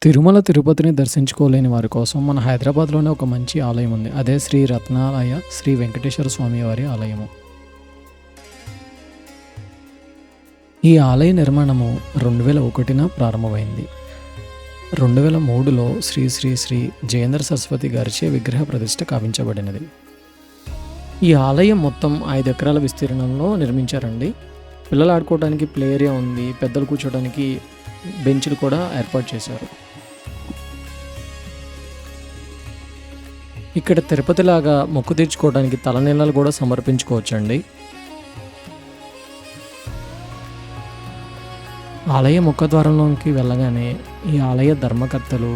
తిరుమల తిరుపతిని దర్శించుకోలేని వారి కోసం మన హైదరాబాద్లోనే ఒక మంచి ఆలయం ఉంది. అదే శ్రీ రత్నాలయ శ్రీ వెంకటేశ్వర స్వామి వారి ఆలయము. ఈ ఆలయ నిర్మాణము 2001న ప్రారంభమైంది. 2003లో శ్రీ శ్రీ శ్రీ జయేంద్ర సరస్వతి గారిచే విగ్రహ ప్రతిష్ఠ కావించబడినది. ఈ ఆలయం మొత్తం 5 ఎకరాల విస్తీర్ణంలో నిర్మించారండి. పిల్లలు ఆడుకోవడానికి ప్లే ఏరియా ఉంది. పెద్దలు కూర్చోడానికి బెంచ్లు కూడా ఏర్పాటు చేశారు. ఇక్కడ తిరుపతిలాగా మొక్కు తీర్చుకోవడానికి తలనీలాలు కూడా సమర్పించుకోవచ్చండి. ఆలయ ముఖద్వారంలోకి వెళ్ళగానే ఈ ఆలయ ధర్మకర్తలు,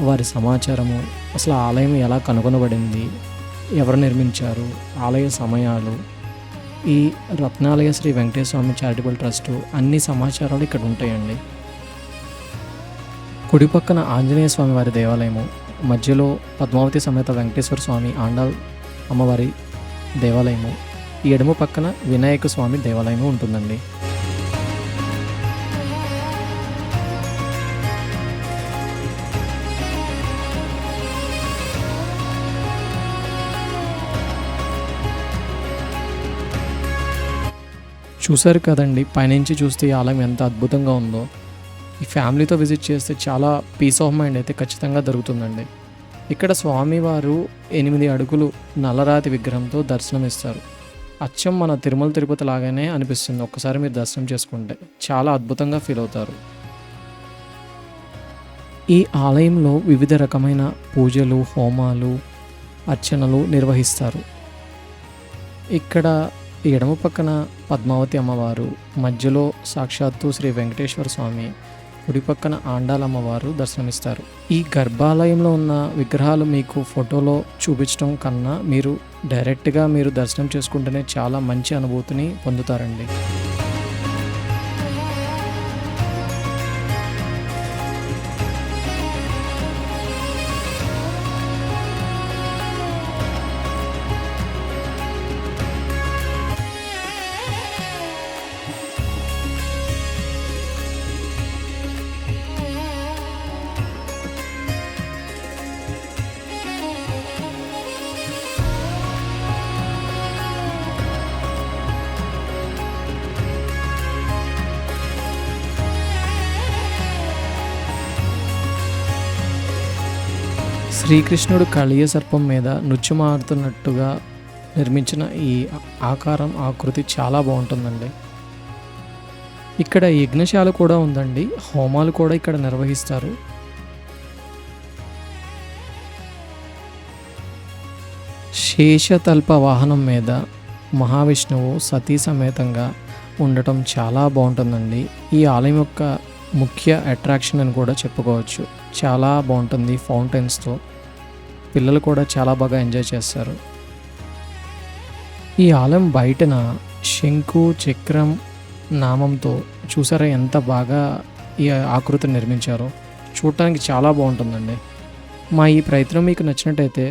వారి సమాచారము, అసలు ఆలయం ఎలా కనుగొనబడింది, ఎవరు నిర్మించారు, ఆలయ సమయాలు, ఈ రత్నాలయ శ్రీ వెంకటేశ్వర స్వామి చారిటబుల్ ట్రస్టు అన్ని సమాచారాలు ఇక్కడ ఉంటాయండి. కుడి పక్కన ఆంజనేయ స్వామి వారి దేవాలయము, మధ్యలో పద్మావతి సమేత వెంకటేశ్వర స్వామి ఆండాల్ అమ్మవారి దేవాలయము, ఈ ఎడమ పక్కన వినాయక స్వామి దేవాలయము ఉంటుందండి. చూశారు కదండి, పైనుంచి చూస్తే ఈ ఆలయం ఎంత అద్భుతంగా ఉందో. ఈ ఫ్యామిలీతో విజిట్ చేస్తే చాలా పీస్ ఆఫ్ మైండ్ అయితే ఖచ్చితంగా దొరుకుతుందండి. ఇక్కడ స్వామివారు 8 అడుగులు నల్లరాతి విగ్రహంతో దర్శనమిస్తారు. అచ్చం మన తిరుమల తిరుపతి లాగానే అనిపిస్తుంది. ఒక్కసారి మీరు దర్శనం చేసుకుంటే చాలా అద్భుతంగా ఫీల్ అవుతారు. ఈ ఆలయంలో వివిధ రకమైన పూజలు, హోమాలు, అర్చనలు నిర్వహిస్తారు. ఇక్కడ ఎడమ పక్కన పద్మావతి అమ్మవారు, మధ్యలో సాక్షాత్తు శ్రీ వెంకటేశ్వర స్వామి, కుడి పక్కన ఆండాల్ అమ్మవారు దర్శనమిస్తారు. ఈ గర్భాలయంలో ఉన్న విగ్రహాలు మీకు ఫోటోలో చూపించడం కన్నా డైరెక్ట్గా మీరు దర్శనం చేసుకుంటేనే చాలా మంచి అనుభూతిని పొందుతారండి. శ్రీకృష్ణుడు కలియ సర్పం మీద నృత్యమాడుతున్నట్టుగా నిర్మించిన ఈ ఆకృతి చాలా బాగుంటుందండి. ఇక్కడ యజ్ఞశాల కూడా ఉందండి. హోమాలు కూడా ఇక్కడ నిర్వహిస్తారు. శేషతల్ప వాహనం మీద మహావిష్ణువు సతీ సమేతంగా ఉండటం చాలా బాగుంటుందండి. ఈ ఆలయం యొక్క ముఖ్య అట్రాక్షన్ అని కూడా చెప్పుకోవచ్చు. చాలా బాగుంటుంది ఫౌంటైన్స్తో. పిల్లలు కూడా చాలా బాగా ఎంజాయ్ చేస్తారు. ఈ ఆలయం బయటన శంకు చక్రం నామంతో చూసారా ఎంత బాగా ఈ ఆకృతిని నిర్మించారో. చూడటానికి చాలా బాగుంటుందండి. మా ఈ ప్రయత్నం మీకు నచ్చినట్టయితే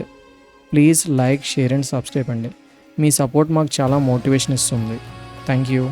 please like, share and subscribe అండి. మీ సపోర్ట్ మాకు చాలా మోటివేషన్ ఇస్తుంది. Thank you.